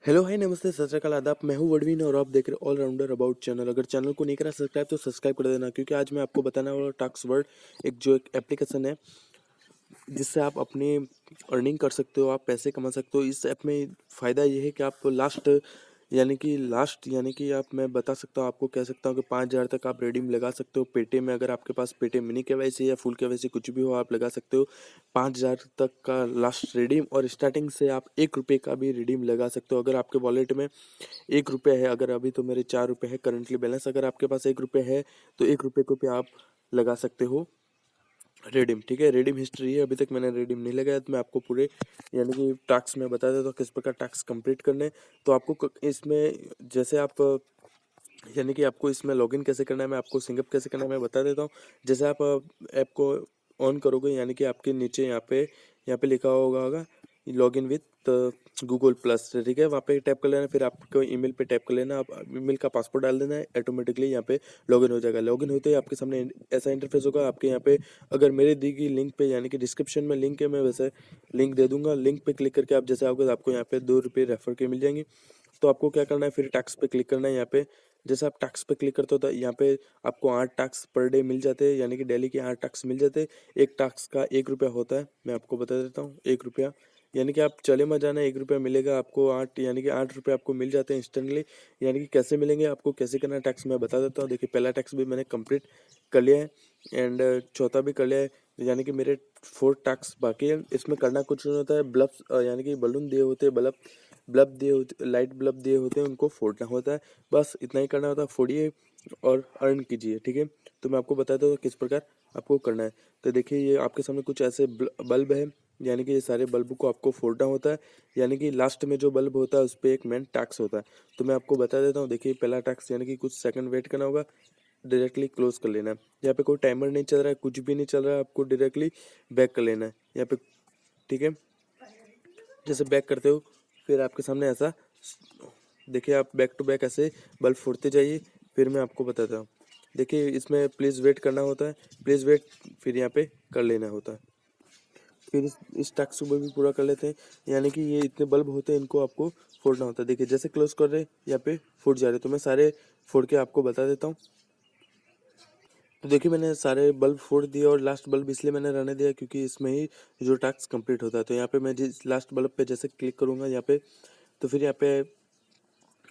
Hello hi नमस्ते सत श्री अकाल आदाब। मैं हूँ वडवीन और आप देख रहे हैं ऑलराउंडर अबाउट चैनल। अगर चैनल को नहीं करा सब्सक्राइब तो सब्सक्राइब कर देना, क्योंकि आज मैं आपको बताने वाला टैक्स वर्ड एक एप्लीकेशन है जिससे आप अपनी अर्निंग कर सकते हो, आप पैसे कमा सकते हो। इस ऐप में फ़ायदा ये है कि आप लास्ट यानी कि आप मैं बता सकता हूँ, आपको कह सकता हूँ कि 5,000 तक आप रिडीम लगा सकते हो पेटीएम में। अगर आपके पास पेटीएम मिनी केवाईसी या फुल केवाईसी कुछ भी हो, आप लगा सकते हो 5,000 तक का लास्ट रिडीम। और स्टार्टिंग से आप 1 रुपये का भी रिडीम लगा सकते हो। अगर आपके वॉलेट में 1 रुपये है, अगर अभी तो मेरे 4 रुपये है करंटली बैलेंस, अगर आपके पास 1 रुपये है तो 1 रुपये को पे आप लगा सकते हो रिडीम। ठीक है, रिडीम हिस्ट्री है, अभी तक मैंने रिडीम नहीं लगाया तो मैं आपको पूरे यानी कि टास्क में बता देता हूँ किस प्रकार टास्क कंप्लीट करने हैं। तो आपको इसमें जैसे आप यानी कि आपको इसमें लॉगिन कैसे करना है, मैं आपको सिंगअप कैसे करना है मैं बता देता हूँ। जैसे आप ऐप को ऑन करोगे, यानी कि आपके नीचे यहाँ पे लिखा होगा लॉगिन विथ गूगल प्लस। ठीक है, वहाँ पे टैप कर लेना, फिर आपको ईमेल पे टैप कर लेना, आप ईमेल का पासवर्ड डाल देना है, ऑटोमेटिकली यहाँ पे लॉगिन हो जाएगा। लॉगिन होते ही आपके सामने ऐसा इंटरफेस होगा। आपके यहाँ पे अगर मेरे दी गई लिंक पे यानी कि डिस्क्रिप्शन में लिंक है, मैं वैसे लिंक दे दूंगा, लिंक पे क्लिक करके आप जैसे आओगे आपको यहाँ पे 2 रुपये रेफर के मिल जाएंगे। तो आपको क्या करना है, फिर टैक्स पे क्लिक करना है। यहाँ पे जैसे आप टैक्स पे क्लिक करते हो तो यहाँ पे आपको 8 टैक्स पर डे मिल जाते हैं, यानी कि डेली के 8 टैक्स मिल जाते हैं। एक टैक्स का 1 रुपया होता है, मैं आपको बता देता हूँ 1 रुपया, यानी कि आप चले मत जाना, 1 रुपया मिलेगा आपको 8, यानी कि 8 रुपये आपको मिल जाते हैं इंस्टेंटली। यानी कि कैसे मिलेंगे आपको, कैसे करना है टैक्स मैं बता देता हूँ। देखिए, पहला टैक्स भी मैंने कंप्लीट कर लिया है एंड चौथा भी कर लिया है, यानी कि मेरे 4 टैक्स बाकी है। इसमें करना कुछ नहीं होता है, बल्ब यानी कि बलून दिए होते हैं, बल्ब बल्ब दिए होते, लाइट बल्ब दिए होते हैं, उनको फोड़ना होता है, बस इतना ही करना होता है। फोड़िए और अर्न कीजिए। ठीक है, तो मैं आपको बताता हूँ किस प्रकार आपको करना है। तो देखिए, ये आपके सामने कुछ ऐसे बल्ब है, यानी कि ये सारे बल्ब को आपको फोड़ना होता है, यानी कि लास्ट में जो बल्ब होता है उस पर एक मेन टैक्स होता है। तो मैं आपको बता देता हूँ। देखिए, पहला टैक्स यानी कि कुछ सेकंड वेट करना होगा, डायरेक्टली क्लोज कर लेना है। यहाँ पे कोई टाइमर नहीं चल रहा है, कुछ भी नहीं चल रहा है, आपको डायरेक्टली बैक कर लेना है यहाँ पे। ठीक है, जैसे बैक करते हो फिर आपके सामने ऐसा देखिए, आप बैक टू बैक ऐसे बल्ब फोड़ते जाइए। फिर मैं आपको बताता हूँ। देखिए, इसमें प्लीज़ वेट करना होता है, प्लीज़ वेट, फिर यहाँ पे कर लेना होता है। फिर इस टास्क को भी पूरा कर लेते हैं, यानी कि ये इतने बल्ब होते हैं, इनको आपको फोड़ना होता है। देखिए, जैसे क्लोज कर रहे यहाँ पे फूट जा रहे, तो मैं सारे फोड़ के आपको बता देता हूँ। तो देखिए, मैंने सारे बल्ब फोड़ दिए और लास्ट बल्ब इसलिए मैंने रहने दिया क्योंकि इसमें ही जो टास्क कंप्लीट होता है। तो यहाँ पे मैं जिस लास्ट बल्ब पे जैसे क्लिक करूँगा यहाँ पे, तो फिर यहाँ पे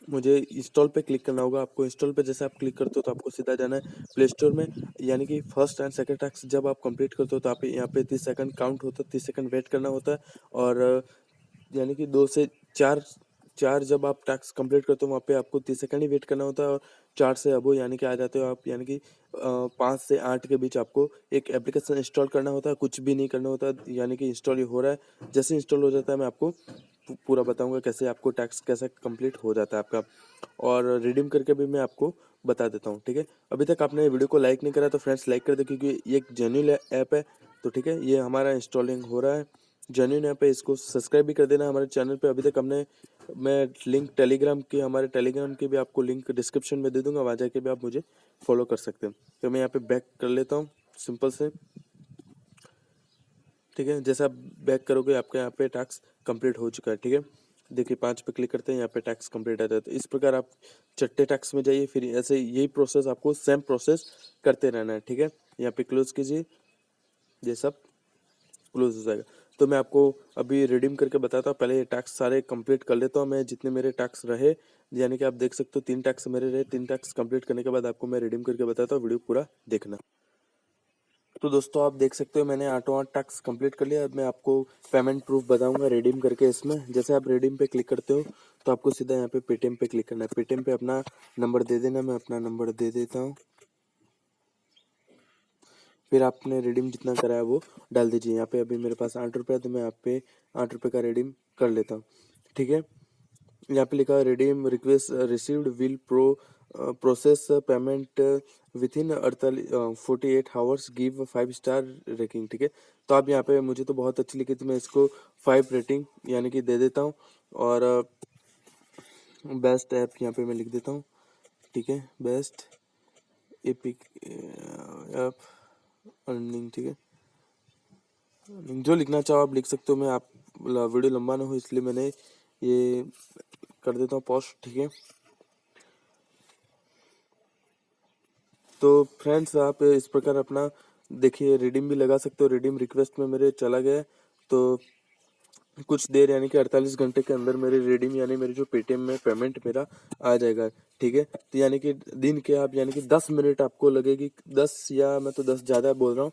मुझे इंस्टॉल पे क्लिक करना होगा। आपको इंस्टॉल पे जैसे आप क्लिक करते हो तो आपको सीधा जाना है प्ले स्टोर में, यानी कि फर्स्ट एंड सेकंड टास्क जब आप कंप्लीट करते हो तो आप यहाँ पे 30 सेकंड काउंट होता है, 30 सेकंड वेट करना होता है। और यानी कि 2 से 4 4 जब आप टास्क कंप्लीट करते हो वहाँ पे आपको 30 सेकंड ही वेट करना होता है। और 4 से अबो यानी कि आ जाते हो आप, यानी कि 5 से 8 के बीच आपको एक एप्लीकेशन इंस्टॉल करना होता है, कुछ भी नहीं करना होता है, यानी कि इंस्टॉल ही हो रहा है। जैसे इंस्टॉल हो जाता है मैं आपको पूरा बताऊंगा कैसे आपको टैक्स कैसे कंप्लीट हो जाता है आपका, और रिडीम करके भी मैं आपको बता देता हूँ। ठीक है, अभी तक आपने वीडियो को लाइक नहीं करा तो फ्रेंड्स लाइक कर दे, क्योंकि ये एक जेन्युइन ऐप है। तो ठीक है, ये हमारा इंस्टॉलिंग हो रहा है, जेन्युइन ऐप है। इसको सब्सक्राइब भी कर देना हमारे चैनल पे। अभी तक हमने मैं लिंक टेलीग्राम की, हमारे टेलीग्राम की भी आपको लिंक डिस्क्रिप्शन में दे दूंगा, वहाँ जाके भी आप मुझे फॉलो कर सकते हैं। तो मैं यहाँ पे बैक कर लेता हूँ सिंपल से। ठीक है, जैसे आप बैक करोगे आपके यहाँ पे टैक्स कंप्लीट हो चुका है। ठीक है, देखिए 5 पे क्लिक करते हैं, यहाँ पे टैक्स कंप्लीट आ जाता है। इस प्रकार आप छठे टैक्स में जाइए, फिर ऐसे यही प्रोसेस आपको सेम प्रोसेस करते रहना है। ठीक है, यहाँ पे क्लोज कीजिए, ये सब क्लोज हो जाएगा। तो मैं आपको अभी रिडीम करके बताता हूँ। पहले ये टैक्स सारे कंप्लीट कर लेता हूँ मैं, जितने मेरे टैक्स रहे, यानी कि आप देख सकते हो 3 टैक्स मेरे रहे। 3 टैक्स कंप्लीट करने के बाद आपको मैं रिडीम करके बताता हूँ, वीडियो पूरा देखना। तो दोस्तों, आप देख सकते हो मैंने 8 टास्क कंप्लीट कर लिया। अब मैं आपको पेमेंट प्रूफ बताऊंगा रिडीम करके। इसमें जैसे आप रिडीम पे क्लिक करते हो तो आपको सीधा यहाँ पे पेटीएम पे क्लिक करना है। पेटीएम पे अपना नंबर दे देना, मैं अपना नंबर दे देता हूँ। फिर आपने रिडीम जितना करा है वो डाल दीजिए। यहाँ पे अभी मेरे पास 8 रुपये है, तो मैं यहाँ पे 8 रुपये का रिडीम कर लेता हूँ। ठीक है, यहाँ पे लिखा है redeem request received will process payment with in 48 hours, give 5 star rating. ठीक है, तो आप यहाँ पे मुझे तो बहुत अच्छी लिखी, तो मैं इसको 5 रेटिंग यानी कि दे देता हूँ। और बेस्ट ऐप यहाँ पे मैं लिख देता हूँ। ठीक है, बेस्ट एपिक ऐप अर्निंग। ठीक है, जो लिखना चाहो आप लिख सकते हो। मैं आप वीडियो लंबा ना हो इसलिए मैंने ये कर देता हूँ पोस्ट, ठीक है। तो फ्रेंड्स आप इस प्रकार अपना देखिए रिडीम भी लगा सकते हो। रिडीम रिक्वेस्ट में मेरे चला गया है, तो कुछ देर यानी कि 48 घंटे के अंदर मेरे रिडीम यानी मेरी जो पेटीएम में पेमेंट मेरा आ जाएगा, ठीक है। तो यानी कि दिन के आप यानी कि 10 मिनट आपको लगेगी, 10 या मैं तो 10 ज़्यादा बोल रहा हूँ,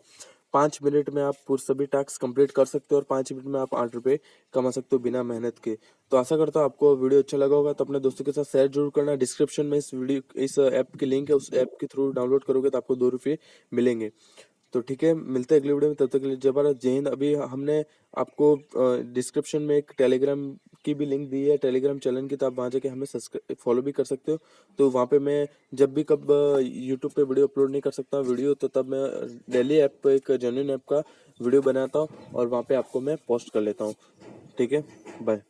5 मिनट में आप पूरे सभी टास्क कंप्लीट कर सकते हो और 5 मिनट में आप 8 रुपये कमा सकते हो बिना मेहनत के। तो आशा करता हूँ आपको वीडियो अच्छा लगा होगा, तो अपने दोस्तों के साथ शेयर जरूर करना। डिस्क्रिप्शन में इस ऐप की लिंक है, उस ऐप के थ्रू डाउनलोड करोगे तो आपको 2 रुपये मिलेंगे। तो ठीक है, मिलते हैं अगले वीडियो में, तब तक के लिए जय भारत जय हिंद। अभी हमने आपको डिस्क्रिप्शन में एक टेलीग्राम की भी लिंक दी है, टेलीग्राम चैनल की, तो आप वहाँ जाके हमें सब्सक्राइब फॉलो भी कर सकते हो। तो वहाँ पे मैं जब भी कब यूट्यूब पे वीडियो अपलोड नहीं कर सकता वीडियो, तो तब मैं डेली ऐप पे एक जेन्युइन ऐप का वीडियो बनाता हूँ और वहाँ पे आपको मैं पोस्ट कर लेता हूँ, ठीक है। बाय।